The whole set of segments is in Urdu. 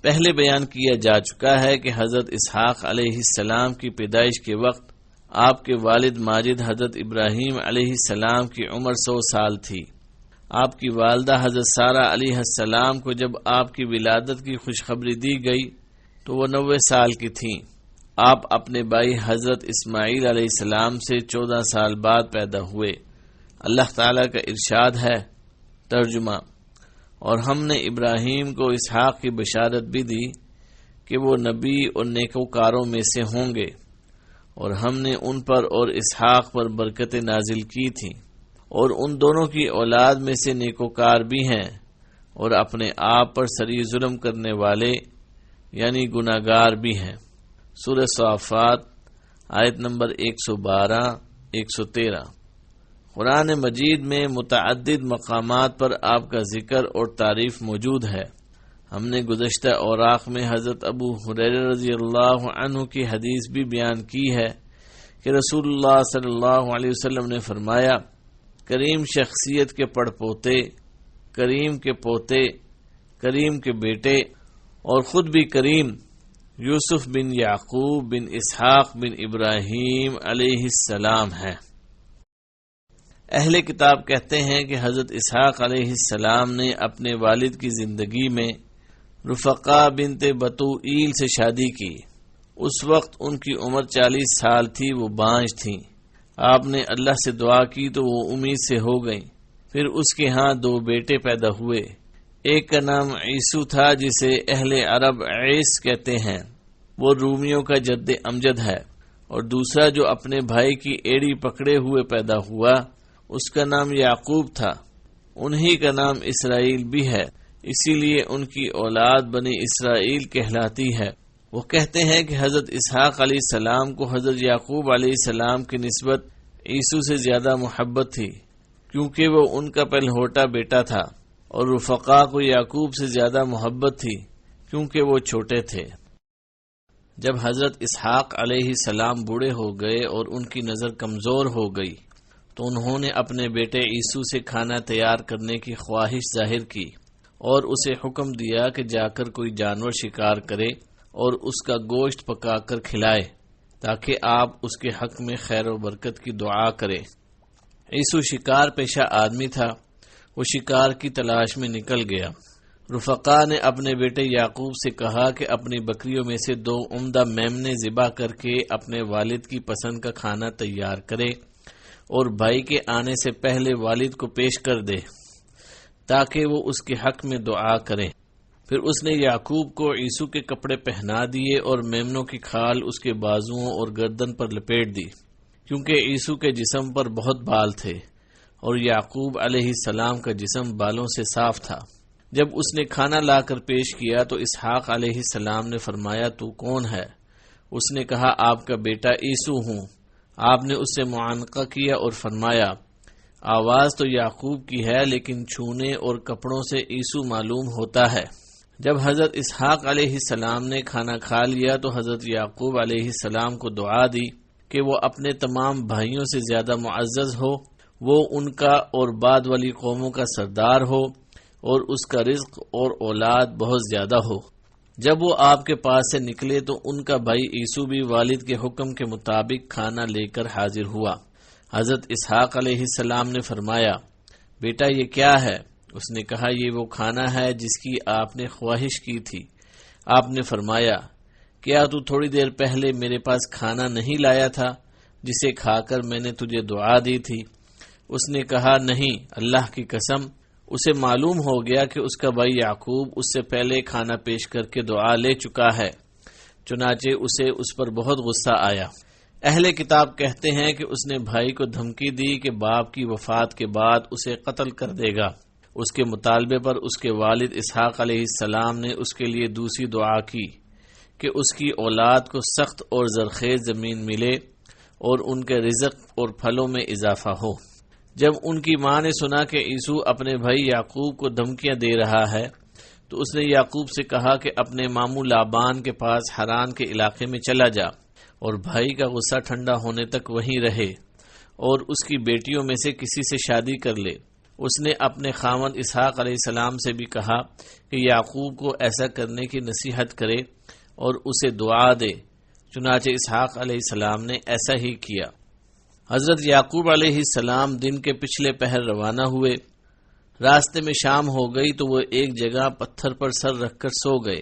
پہلے بیان کیا جا چکا ہے کہ حضرت اسحاق علیہ السلام کی پیدائش کے وقت آپ کے والد ماجد حضرت ابراہیم علیہ السلام کی عمر 100 سال تھی۔ آپ کی والدہ حضرت سارہ علیہ السلام کو جب آپ کی ولادت کی خوشخبری دی گئی تو وہ 90 سال کی تھیں۔ آپ اپنے بھائی حضرت اسماعیل علیہ السلام سے 14 سال بعد پیدا ہوئے۔ اللہ تعالیٰ کا ارشاد ہے، ترجمہ: اور ہم نے ابراہیم کو اسحاق کی بشارت بھی دی کہ وہ نبی اور نیکوکاروں میں سے ہوں گے، اور ہم نے ان پر اور اسحاق پر برکتیں نازل کی تھیں، اور ان دونوں کی اولاد میں سے نیکوکار بھی ہیں اور اپنے آپ پر سری ظلم کرنے والے یعنی گناہگار بھی ہیں۔ سورہ صافات آیت نمبر 112-113۔ قرآن مجید میں متعدد مقامات پر آپ کا ذکر اور تعریف موجود ہے۔ ہم نے گزشتہ اوراق میں حضرت ابو ہریرہ رضی اللہ عنہ کی حدیث بھی بیان کی ہے کہ رسول اللہ صلی اللہ علیہ وسلم نے فرمایا، کریم شخصیت کے پڑپوتے، کریم کے پوتے، کریم کے بیٹے اور خود بھی کریم یوسف بن یعقوب بن اسحاق بن ابراہیم علیہ السلام ہیں۔ اہل کتاب کہتے ہیں کہ حضرت اسحاق علیہ السلام نے اپنے والد کی زندگی میں رفقا بنت بتوئیل سے شادی کی۔ اس وقت ان کی عمر 40 سال تھی، وہ بانجھ تھیں۔ آپ نے اللہ سے دعا کی تو وہ امید سے ہو گئیں۔ پھر اس کے ہاں 2 بیٹے پیدا ہوئے۔ ایک کا نام عیسو تھا جسے اہل عرب عیس کہتے ہیں، وہ رومیوں کا جد امجد ہے، اور دوسرا جو اپنے بھائی کی ایڑی پکڑے ہوئے پیدا ہوا اس کا نام یعقوب تھا۔ انہی کا نام اسرائیل بھی ہے، اسی لیے ان کی اولاد بنی اسرائیل کہلاتی ہے۔ وہ کہتے ہیں کہ حضرت اسحاق علیہ السلام کو حضرت یعقوب علیہ السلام کی نسبت عیسو سے زیادہ محبت تھی، کیونکہ وہ ان کا پہلوٹا بیٹا تھا، اور رفقا کو یعقوب سے زیادہ محبت تھی کیونکہ وہ چھوٹے تھے۔ جب حضرت اسحاق علیہ السلام بوڑھے ہو گئے اور ان کی نظر کمزور ہو گئی تو انہوں نے اپنے بیٹے عیسو سے کھانا تیار کرنے کی خواہش ظاہر کی اور اسے حکم دیا کہ جا کر کوئی جانور شکار کرے اور اس کا گوشت پکا کر کھلائے تاکہ آپ اس کے حق میں خیر و برکت کی دعا کرے۔ عیسو شکار پیشہ آدمی تھا، وہ شکار کی تلاش میں نکل گیا۔ رفقا نے اپنے بیٹے یعقوب سے کہا کہ اپنی بکریوں میں سے 2 عمدہ میمنے ذبح کر کے اپنے والد کی پسند کا کھانا تیار کرے اور بھائی کے آنے سے پہلے والد کو پیش کر دے تاکہ وہ اس کے حق میں دعا کریں۔ پھر اس نے یعقوب کو عیسو کے کپڑے پہنا دیے اور میمنوں کی کھال اس کے بازوؤں اور گردن پر لپیٹ دی، کیونکہ عیسو کے جسم پر بہت بال تھے اور یعقوب علیہ السلام کا جسم بالوں سے صاف تھا۔ جب اس نے کھانا لا کر پیش کیا تو اسحاق علیہ السلام نے فرمایا، تو کون ہے؟ اس نے کہا، آپ کا بیٹا عیسو ہوں۔ آپ نے اس سے معانقہ کیا اور فرمایا، آواز تو یعقوب کی ہے لیکن چھونے اور کپڑوں سے عیسو معلوم ہوتا ہے۔ جب حضرت اسحاق علیہ السلام نے کھانا کھا لیا تو حضرت یعقوب علیہ السلام کو دعا دی کہ وہ اپنے تمام بھائیوں سے زیادہ معزز ہو، وہ ان کا اور بعد والی قوموں کا سردار ہو، اور اس کا رزق اور اولاد بہت زیادہ ہو۔ جب وہ آپ کے پاس سے نکلے تو ان کا بھائی عیسو بھی والد کے حکم کے مطابق کھانا لے کر حاضر ہوا۔ حضرت اسحاق علیہ السلام نے فرمایا، بیٹا یہ کیا ہے؟ اس نے کہا، یہ وہ کھانا ہے جس کی آپ نے خواہش کی تھی۔ آپ نے فرمایا، کیا تو تھوڑی دیر پہلے میرے پاس کھانا نہیں لایا تھا جسے کھا کر میں نے تجھے دعا دی تھی؟ اس نے کہا، نہیں، اللہ کی قسم، اسے معلوم ہو گیا کہ اس کا بھائی یعقوب اس سے پہلے کھانا پیش کر کے دعا لے چکا ہے، چنانچہ اسے اس پر بہت غصہ آیا۔ اہل کتاب کہتے ہیں کہ اس نے بھائی کو دھمکی دی کہ باپ کی وفات کے بعد اسے قتل کر دے گا۔ اس کے مطالبے پر اس کے والد اسحاق علیہ السلام نے اس کے لیے دوسری دعا کی کہ اس کی اولاد کو سخت اور زرخیز زمین ملے اور ان کے رزق اور پھلوں میں اضافہ ہو۔ جب ان کی ماں نے سنا کہ عیسو اپنے بھائی یعقوب کو دھمکیاں دے رہا ہے تو اس نے یعقوب سے کہا کہ اپنے ماموں لابان کے پاس حران کے علاقے میں چلا جا اور بھائی کا غصہ ٹھنڈا ہونے تک وہیں رہے اور اس کی بیٹیوں میں سے کسی سے شادی کر لے اس نے اپنے خاوند اسحاق علیہ السلام سے بھی کہا کہ یعقوب کو ایسا کرنے کی نصیحت کرے اور اسے دعا دے۔ چنانچہ اسحاق علیہ السلام نے ایسا ہی کیا۔ حضرت یعقوب علیہ السلام دن کے پچھلے پہر روانہ ہوئے۔ راستے میں شام ہو گئی تو وہ ایک جگہ پتھر پر سر رکھ کر سو گئے۔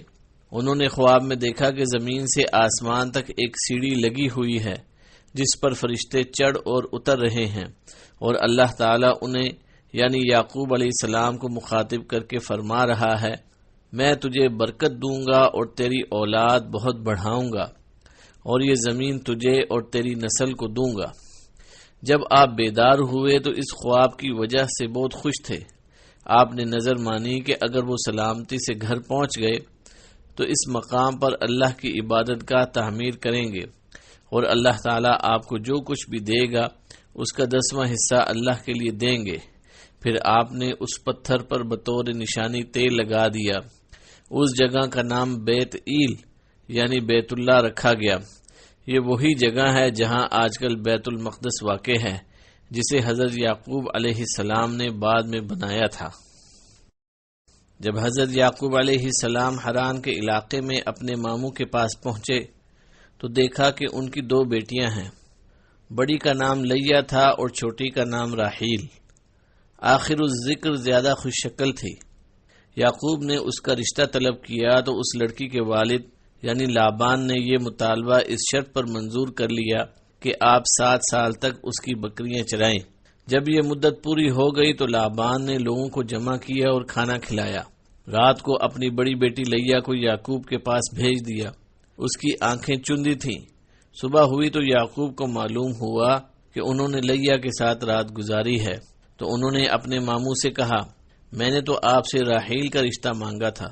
انہوں نے خواب میں دیکھا کہ زمین سے آسمان تک ایک سیڑھی لگی ہوئی ہے جس پر فرشتے چڑھ اور اتر رہے ہیں، اور اللہ تعالیٰ انہیں یعنی یعقوب علیہ السلام کو مخاطب کر کے فرما رہا ہے، میں تجھے برکت دوں گا اور تیری اولاد بہت بڑھاؤں گا، اور یہ زمین تجھے اور تیری نسل کو دوں گا۔ جب آپ بیدار ہوئے تو اس خواب کی وجہ سے بہت خوش تھے۔ آپ نے نظر مانی کہ اگر وہ سلامتی سے گھر پہنچ گئے تو اس مقام پر اللہ کی عبادت گاہ تعمیر کریں گے، اور اللہ تعالیٰ آپ کو جو کچھ بھی دے گا اس کا 10واں حصہ اللہ کے لیے دیں گے۔ پھر آپ نے اس پتھر پر بطور نشانی تیل لگا دیا۔ اس جگہ کا نام بیت ایل یعنی بیت اللہ رکھا گیا۔ یہ وہی جگہ ہے جہاں آج کل بیت المقدس واقع ہے، جسے حضرت یعقوب علیہ السلام نے بعد میں بنایا تھا۔ جب حضرت یعقوب علیہ السلام حران کے علاقے میں اپنے ماموں کے پاس پہنچے تو دیکھا کہ ان کی 2 بیٹیاں ہیں۔ بڑی کا نام لیا تھا اور چھوٹی کا نام راحیل۔ آخر الذکر زیادہ خوش شکل تھی۔ یعقوب نے اس کا رشتہ طلب کیا تو اس لڑکی کے والد یعنی لابان نے یہ مطالبہ اس شرط پر منظور کر لیا کہ آپ 7 سال تک اس کی بکریاں چرائیں۔ جب یہ مدت پوری ہو گئی تو لابان نے لوگوں کو جمع کیا اور کھانا کھلایا۔ رات کو اپنی بڑی بیٹی لیا کو یعقوب کے پاس بھیج دیا۔ اس کی آنکھیں چندی تھیں۔ صبح ہوئی تو یعقوب کو معلوم ہوا کہ انہوں نے لیا کے ساتھ رات گزاری ہے، تو انہوں نے اپنے ماموں سے کہا، میں نے تو آپ سے راحیل کا رشتہ مانگا تھا۔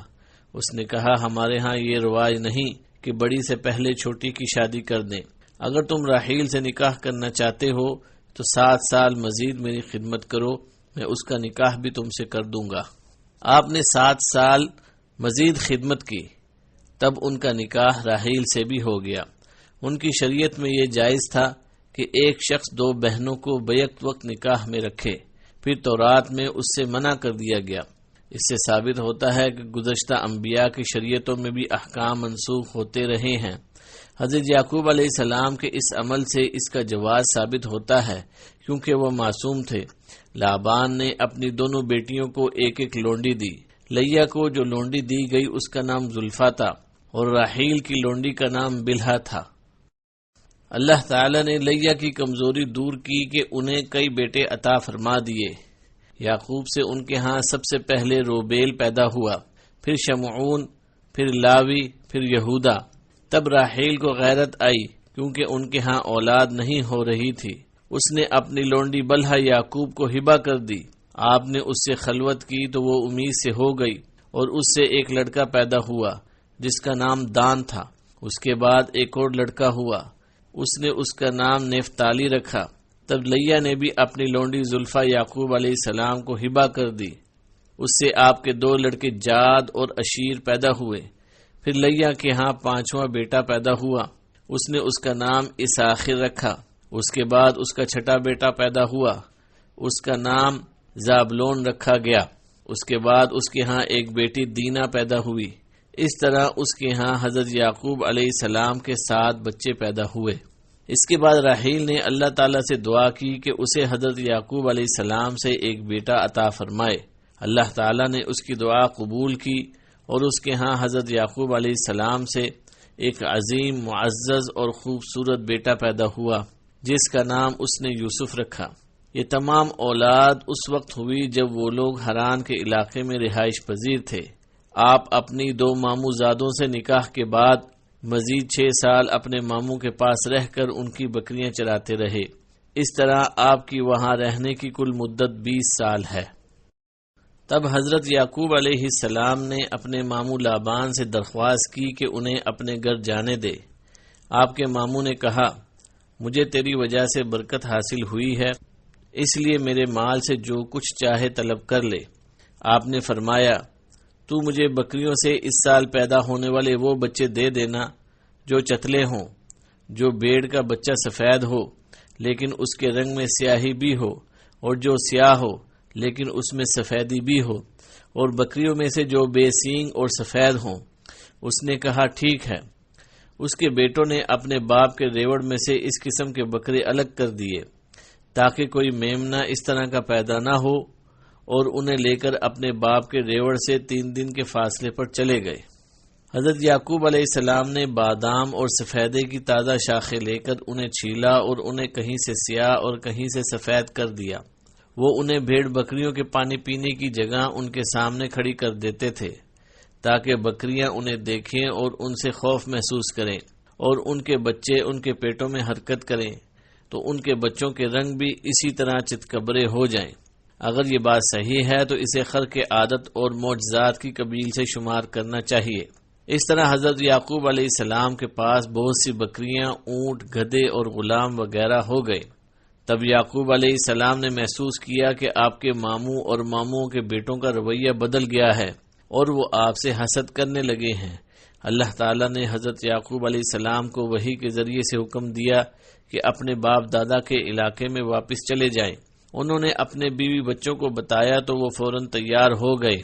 اس نے کہا، ہمارے ہاں یہ رواج نہیں کہ بڑی سے پہلے چھوٹی کی شادی کر دیں۔ اگر تم راحیل سے نکاح کرنا چاہتے ہو تو 7 سال مزید میری خدمت کرو، میں اس کا نکاح بھی تم سے کر دوں گا۔ آپ نے 7 سال مزید خدمت کی، تب ان کا نکاح راحیل سے بھی ہو گیا۔ ان کی شریعت میں یہ جائز تھا کہ ایک شخص 2 بہنوں کو بیک وقت نکاح میں رکھے، پھر تورات میں اس سے منع کر دیا گیا۔ اس سے ثابت ہوتا ہے کہ گزشتہ انبیاء کی شریعتوں میں بھی احکام منسوخ ہوتے رہے ہیں۔ حضرت یعقوب علیہ السلام کے اس عمل سے اس کا جواز ثابت ہوتا ہے کیونکہ وہ معصوم تھے۔ لابان نے اپنی دونوں بیٹیوں کو ایک ایک لونڈی دی۔ لیا کو جو لونڈی دی گئی اس کا نام زلفا تھا اور راحیل کی لونڈی کا نام بلہا تھا۔ اللہ تعالی نے لیا کی کمزوری دور کی کہ انہیں کئی بیٹے عطا فرما دیے۔ یعقوب سے ان کے ہاں سب سے پہلے روبیل پیدا ہوا، پھر شمعون، پھر لاوی، پھر یہودا۔ تب راحیل کو غیرت آئی کیونکہ ان کے ہاں اولاد نہیں ہو رہی تھی۔ اس نے اپنی لونڈی بلہا یعقوب کو ہبہ کر دی۔ آپ نے اس سے خلوت کی تو وہ امید سے ہو گئی اور اس سے ایک لڑکا پیدا ہوا جس کا نام دان تھا۔ اس کے بعد ایک اور لڑکا ہوا، اس نے اس کا نام نفتالی رکھا۔ تب لیا نے بھی اپنی لونڈی زلفا یعقوب علیہ السلام کو ہبہ کر دی۔ اس سے آپ کے 2 لڑکے جاد اور اشیر پیدا ہوئے۔ پھر لیا کے ہاں 5واں بیٹا پیدا ہوا، اس نے اس کا نام اساخر رکھا۔ اس کے بعد اس کا 6ٹا بیٹا پیدا ہوا، اس کا نام زابلون رکھا گیا۔ اس کے بعد اس کے ہاں ایک بیٹی دینا پیدا ہوئی۔ اس طرح اس کے ہاں حضرت یعقوب علیہ السلام کے 7 بچے پیدا ہوئے۔ اس کے بعد راحیل نے اللہ تعالیٰ سے دعا کی کہ اسے حضرت یعقوب علیہ السلام سے ایک بیٹا عطا فرمائے۔ اللہ تعالیٰ نے اس کی دعا قبول کی اور اس کے ہاں حضرت یعقوب علیہ السلام سے ایک عظیم، معزز اور خوبصورت بیٹا پیدا ہوا جس کا نام اس نے یوسف رکھا۔ یہ تمام اولاد اس وقت ہوئی جب وہ لوگ حران کے علاقے میں رہائش پذیر تھے۔ آپ اپنی 2 ماموں زادوں سے نکاح کے بعد مزید 6 سال اپنے ماموں کے پاس رہ کر ان کی بکریاں چراتے رہے۔ اس طرح آپ کی وہاں رہنے کی کل مدت 20 سال ہے۔ تب حضرت یعقوب علیہ السلام نے اپنے ماموں لابان سے درخواست کی کہ انہیں اپنے گھر جانے دے۔ آپ کے ماموں نے کہا، مجھے تیری وجہ سے برکت حاصل ہوئی ہے، اس لیے میرے مال سے جو کچھ چاہے طلب کر لے۔ آپ نے فرمایا، تو مجھے بکریوں سے اس سال پیدا ہونے والے وہ بچے دے دینا جو چتلے ہوں، جو بھیڑ کا بچہ سفید ہو لیکن اس کے رنگ میں سیاہی بھی ہو، اور جو سیاہ ہو لیکن اس میں سفیدی بھی ہو، اور بکریوں میں سے جو بے سینگ اور سفید ہوں۔ اس نے کہا ٹھیک ہے۔ اس کے بیٹوں نے اپنے باپ کے ریوڑ میں سے اس قسم کے بکرے الگ کر دیے تاکہ کوئی میمنہ اس طرح کا پیدا نہ ہو، اور انہیں لے کر اپنے باپ کے ریوڑ سے 3 دن کے فاصلے پر چلے گئے۔ حضرت یعقوب علیہ السلام نے بادام اور سفیدے کی تازہ شاخیں لے کر انہیں چھیلا اور انہیں کہیں سے سیاہ اور کہیں سے سفید کر دیا۔ وہ انہیں بھیڑ بکریوں کے پانی پینے کی جگہ ان کے سامنے کھڑی کر دیتے تھے تاکہ بکریاں انہیں دیکھیں اور ان سے خوف محسوس کریں، اور ان کے بچے ان کے پیٹوں میں حرکت کریں تو ان کے بچوں کے رنگ بھی اسی طرح چتکبرے ہو جائیں۔ اگر یہ بات صحیح ہے تو اسے خرق عادت اور معجزات کی قبیل سے شمار کرنا چاہیے۔ اس طرح حضرت یعقوب علیہ السلام کے پاس بہت سی بکریاں، اونٹ، گدھے اور غلام وغیرہ ہو گئے۔ تب یعقوب علیہ السلام نے محسوس کیا کہ آپ کے ماموں اور ماموں کے بیٹوں کا رویہ بدل گیا ہے اور وہ آپ سے حسد کرنے لگے ہیں۔ اللہ تعالیٰ نے حضرت یعقوب علیہ السلام کو وحی کے ذریعے سے حکم دیا کہ اپنے باپ دادا کے علاقے میں واپس چلے جائیں۔ انہوں نے اپنے بیوی بچوں کو بتایا تو وہ فوراً تیار ہو گئے۔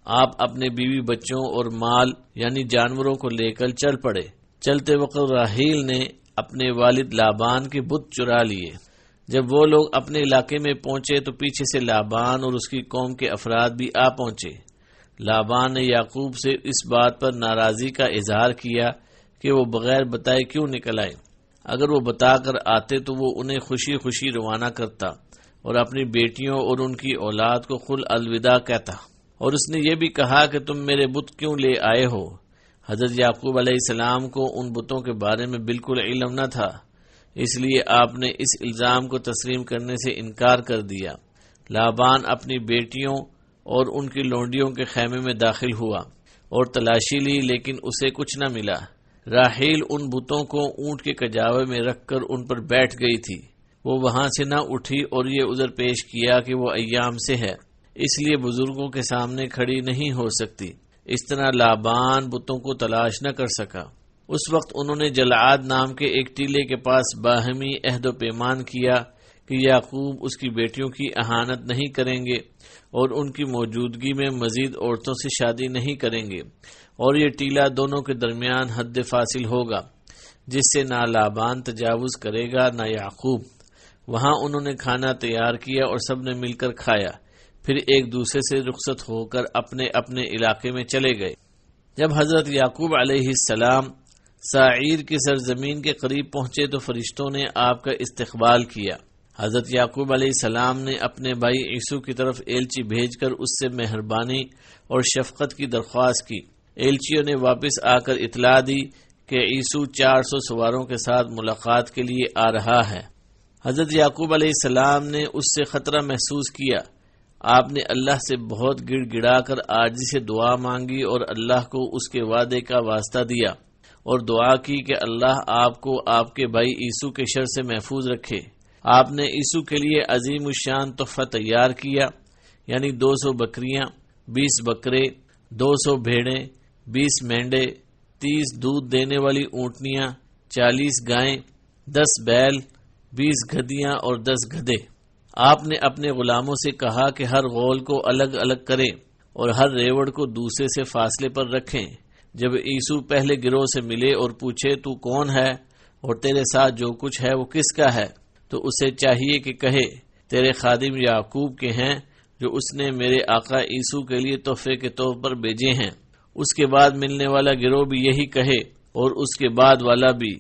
آپ اپنے بیوی بچوں اور مال یعنی جانوروں کو لے کر چل پڑے۔ چلتے وقت راحیل نے اپنے والد لابان کے بت چرا لیے۔ جب وہ لوگ اپنے علاقے میں پہنچے تو پیچھے سے لابان اور اس کی قوم کے افراد بھی آ پہنچے۔ لابان نے یعقوب سے اس بات پر ناراضی کا اظہار کیا کہ وہ بغیر بتائے کیوں نکل آئے۔ اگر وہ بتا کر آتے تو وہ انہیں خوشی خوشی روانہ کرتا اور اپنی بیٹیوں اور ان کی اولاد کو خل الوداع کہتا، اور اس نے یہ بھی کہا کہ تم میرے بت کیوں لے آئے ہو۔ حضرت یعقوب علیہ السلام کو ان بتوں کے بارے میں بالکل علم نہ تھا، اس لیے آپ نے اس الزام کو تسلیم کرنے سے انکار کر دیا۔ لابان اپنی بیٹیوں اور ان کی لونڈیوں کے خیمے میں داخل ہوا اور تلاشی لی، لیکن اسے کچھ نہ ملا۔ راحیل ان بتوں کو اونٹ کے کجاوے میں رکھ کر ان پر بیٹھ گئی تھی۔ وہ وہاں سے نہ اٹھی اور یہ عذر پیش کیا کہ وہ ایام سے ہے، اس لیے بزرگوں کے سامنے کھڑی نہیں ہو سکتی۔ اس طرح لابان بتوں کو تلاش نہ کر سکا۔ اس وقت انہوں نے جلعاد نام کے ایک ٹیلے کے پاس باہمی عہد و پیمان کیا کہ یعقوب اس کی بیٹیوں کی اہانت نہیں کریں گے اور ان کی موجودگی میں مزید عورتوں سے شادی نہیں کریں گے، اور یہ ٹیلا دونوں کے درمیان حد فاصل ہوگا جس سے نہ لابان تجاوز کرے گا نہ یعقوب۔ وہاں انہوں نے کھانا تیار کیا اور سب نے مل کر کھایا، پھر ایک دوسرے سے رخصت ہو کر اپنے اپنے علاقے میں چلے گئے۔ جب حضرت یعقوب علیہ السلام ساعیر کی سرزمین کے قریب پہنچے تو فرشتوں نے آپ کا استقبال کیا۔ حضرت یعقوب علیہ السلام نے اپنے بھائی عیسو کی طرف ایلچی بھیج کر اس سے مہربانی اور شفقت کی درخواست کی۔ ایلچیوں نے واپس آ کر اطلاع دی کہ عیسو 400 سواروں کے ساتھ ملاقات کے لیے آ رہا ہے۔ حضرت یعقوب علیہ السلام نے اس سے خطرہ محسوس کیا۔ آپ نے اللہ سے بہت گڑ گڑا کر عاجزی سے دعا مانگی اور اللہ کو اس کے وعدے کا واسطہ دیا اور دعا کی کہ اللہ آپ کو آپ کے بھائی عیسو کے شر سے محفوظ رکھے۔ آپ نے عیسو کے لیے عظیم الشان تحفہ تیار کیا، یعنی 200 بکریاں، 20 بکرے، 200 بھیڑیں، 20 مینڈے، 30 دودھ دینے والی اونٹنیاں، 40 گائیں، 10 بیل، 20 گدھیاں اور 10 گدھے۔ آپ نے اپنے غلاموں سے کہا کہ ہر غول کو الگ الگ کریں اور ہر ریوڑ کو دوسرے سے فاصلے پر رکھیں۔ جب عیسو پہلے گروہ سے ملے اور پوچھے تو کون ہے اور تیرے ساتھ جو کچھ ہے وہ کس کا ہے، تو اسے چاہیے کہ کہے تیرے خادم یعقوب کے ہیں جو اس نے میرے آقا عیسو کے لیے تحفے کے طور پر بھیجے ہیں۔ اس کے بعد ملنے والا گروہ بھی یہی کہے اور اس کے بعد والا بھی،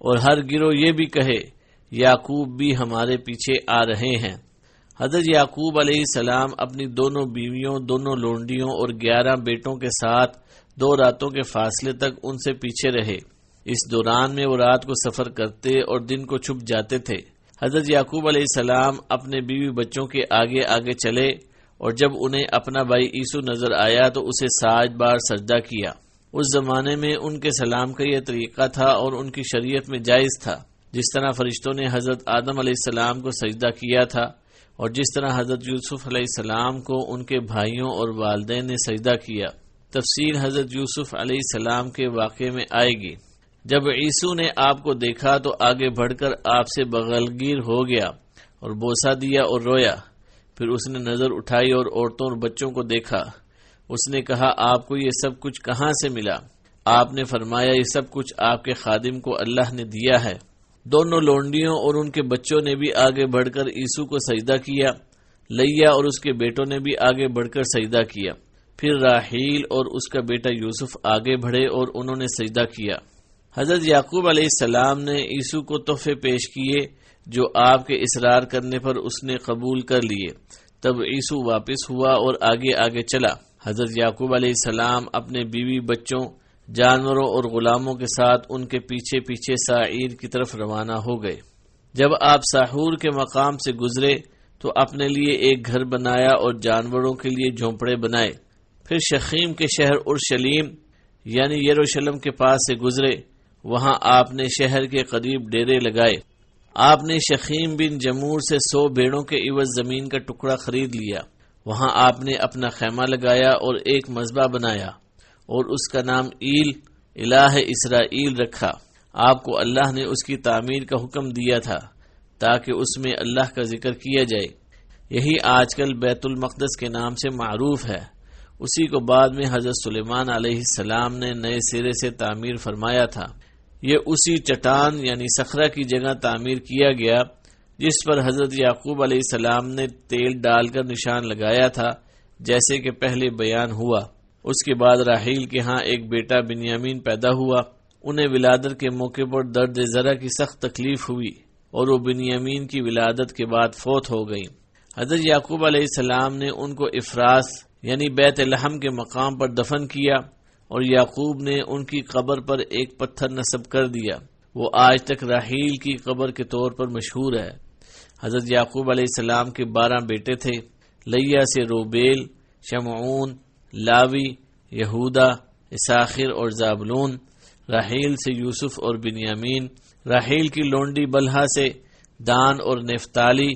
اور ہر گروہ یہ بھی کہے یعقوب بھی ہمارے پیچھے آ رہے ہیں۔ حضرت یعقوب علیہ السلام اپنی دونوں بیویوں، دونوں لونڈیوں اور 11 بیٹوں کے ساتھ 2 راتوں کے فاصلے تک ان سے پیچھے رہے۔ اس دوران میں وہ رات کو سفر کرتے اور دن کو چھپ جاتے تھے۔ حضرت یعقوب علیہ السلام اپنے بیوی بچوں کے آگے آگے چلے اور جب انہیں اپنا بھائی عیسو نظر آیا تو اسے 7 بار سجدہ کیا۔ اس زمانے میں ان کے سلام کا یہ طریقہ تھا اور ان کی شریعت میں جائز تھا، جس طرح فرشتوں نے حضرت آدم علیہ السلام کو سجدہ کیا تھا اور جس طرح حضرت یوسف علیہ السلام کو ان کے بھائیوں اور والدین نے سجدہ کیا۔ تفصیل حضرت یوسف علیہ السلام کے واقعے میں آئے گی۔ جب عیسو نے آپ کو دیکھا تو آگے بڑھ کر آپ سے بغلگیر ہو گیا اور بوسہ دیا اور رویا۔ پھر اس نے نظر اٹھائی اور عورتوں اور بچوں کو دیکھا۔ اس نے کہا آپ کو یہ سب کچھ کہاں سے ملا؟ آپ نے فرمایا یہ سب کچھ آپ کے خادم کو اللہ نے دیا ہے۔ دونوں لونڈیوں اور ان کے بچوں نے بھی آگے بڑھ کر عیسو کو سجدہ کیا۔ لیا اور اس کے بیٹوں نے بھی آگے بڑھ کر سجدہ کیا۔ پھر راحیل اور اس کا بیٹا یوسف آگے بڑھے اور انہوں نے سجدہ کیا۔ حضرت یعقوب علیہ السلام نے عیسو کو تحفے پیش کیے جو آپ کے اصرار کرنے پر اس نے قبول کر لیے۔ تب عیسو واپس ہوا اور آگے آگے چلا۔ حضرت یعقوب علیہ السلام اپنے بیوی بچوں، جانوروں اور غلاموں کے ساتھ ان کے پیچھے پیچھے سعیر کی طرف روانہ ہو گئے۔ جب آپ ساحور کے مقام سے گزرے تو اپنے لیے ایک گھر بنایا اور جانوروں کے لیے جھونپڑے بنائے۔ پھر شخیم کے شہر اورشلیم یعنی یروشلم کے پاس سے گزرے۔ وہاں آپ نے شہر کے قریب ڈیرے لگائے۔ آپ نے شخیم بن جمور سے 100 بھیڑوں کے عوض زمین کا ٹکڑا خرید لیا۔ وہاں آپ نے اپنا خیمہ لگایا اور ایک مذبح بنایا اور اس کا نام ایل الہ اسرائیل رکھا۔ آپ کو اللہ نے اس کی تعمیر کا حکم دیا تھا تاکہ اس میں اللہ کا ذکر کیا جائے۔ یہی آج کل بیت المقدس کے نام سے معروف ہے۔ اسی کو بعد میں حضرت سلیمان علیہ السلام نے نئے سرے سے تعمیر فرمایا تھا۔ یہ اسی چٹان یعنی صخرہ کی جگہ تعمیر کیا گیا جس پر حضرت یعقوب علیہ السلام نے تیل ڈال کر نشان لگایا تھا، جیسے کہ پہلے بیان ہوا۔ اس کے بعد راحیل کے ہاں ایک بیٹا بنیامین پیدا ہوا۔ انہیں ولادت کے موقع پر درد ذرہ کی سخت تکلیف ہوئی اور وہ بنیامین کی ولادت کے بعد فوت ہو گئی۔ حضرت یعقوب علیہ السلام نے ان کو افراس یعنی بیت لحم کے مقام پر دفن کیا اور یعقوب نے ان کی قبر پر ایک پتھر نصب کر دیا۔ وہ آج تک راحیل کی قبر کے طور پر مشہور ہے۔ حضرت یعقوب علیہ السلام کے 12 بیٹے تھے۔ لیا سے روبیل، شمعون، لاوی، یہودا، اساخر اور زابلون۔ راحیل سے یوسف اور بنیامین۔ راحیل کی لونڈی بلہا سے دان اور نفتالی۔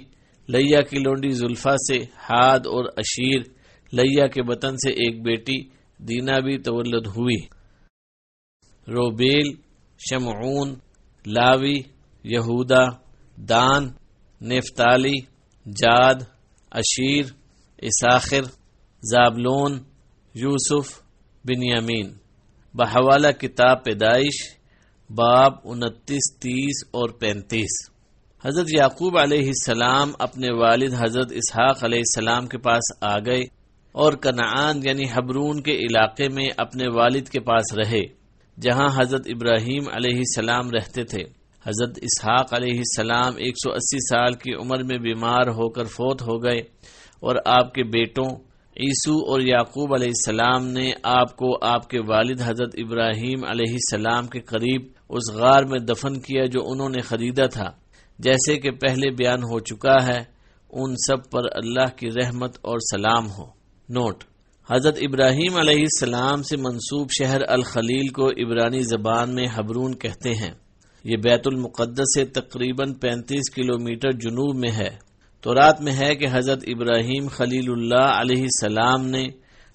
لیا کی لونڈی زلفا سے حاد اور اشیر۔ لیا کے بطن سے ایک بیٹی دینا بھی تولد ہوئی۔ روبیل، شمعون، لاوی، یہودا، دان، نفتالی، جاد، اشیر، اساخر، زابلون، یوسف، بنیامین۔ بحوالہ کتاب پیدائش باب 29، 30 اور 35۔ حضرت یعقوب علیہ السلام اپنے والد حضرت اسحاق علیہ السلام کے پاس آ گئے اور کنعان یعنی حبرون کے علاقے میں اپنے والد کے پاس رہے جہاں حضرت ابراہیم علیہ السلام رہتے تھے۔ حضرت اسحاق علیہ السلام 180 سال کی عمر میں بیمار ہو کر فوت ہو گئے اور آپ کے بیٹوں عیسو اور یعقوب علیہ السلام نے آپ کو آپ کے والد حضرت ابراہیم علیہ السلام کے قریب اس غار میں دفن کیا جو انہوں نے خریدا تھا، جیسے کہ پہلے بیان ہو چکا ہے۔ ان سب پر اللہ کی رحمت اور سلام ہو۔ نوٹ: حضرت ابراہیم علیہ السلام سے منسوب شہر الخلیل کو عبرانی زبان میں حبرون کہتے ہیں۔ یہ بیت المقدس سے تقریباً 35 کلومیٹر جنوب میں ہے۔ تورات میں ہے کہ حضرت ابراہیم خلیل اللہ علیہ السلام نے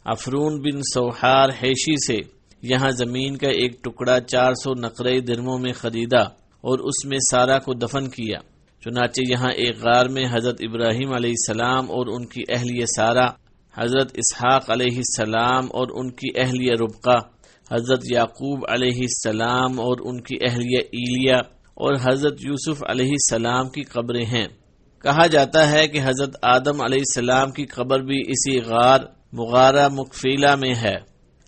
عفرون بن سوحار حیشی سے یہاں زمین کا ایک ٹکڑا 400 نقرۂ درموں میں خریدا اور اس میں سارا کو دفن کیا۔ چنانچہ یہاں ایک غار میں حضرت ابراہیم علیہ السلام اور ان کی اہلیہ سارا، حضرت اسحاق علیہ السلام اور ان کی اہلیہ ربقہ، حضرت یعقوب علیہ السلام اور ان کی اہلیہ ایلیا اور حضرت یوسف علیہ السلام کی قبریں ہیں۔ کہا جاتا ہے کہ حضرت آدم علیہ السلام کی قبر بھی اسی غار مغارہ مکفیلہ میں ہے۔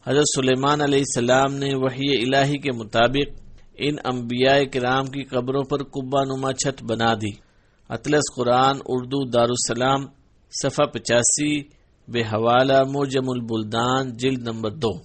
حضرت سلیمان علیہ السلام نے وحی الہی کے مطابق ان انبیاء کرام کی قبروں پر قبہ نما چھت بنا دی۔ اطلس قرآن اردو دارالسلام صفحہ 85 بحوالہ معجم البلدان جلد نمبر 2۔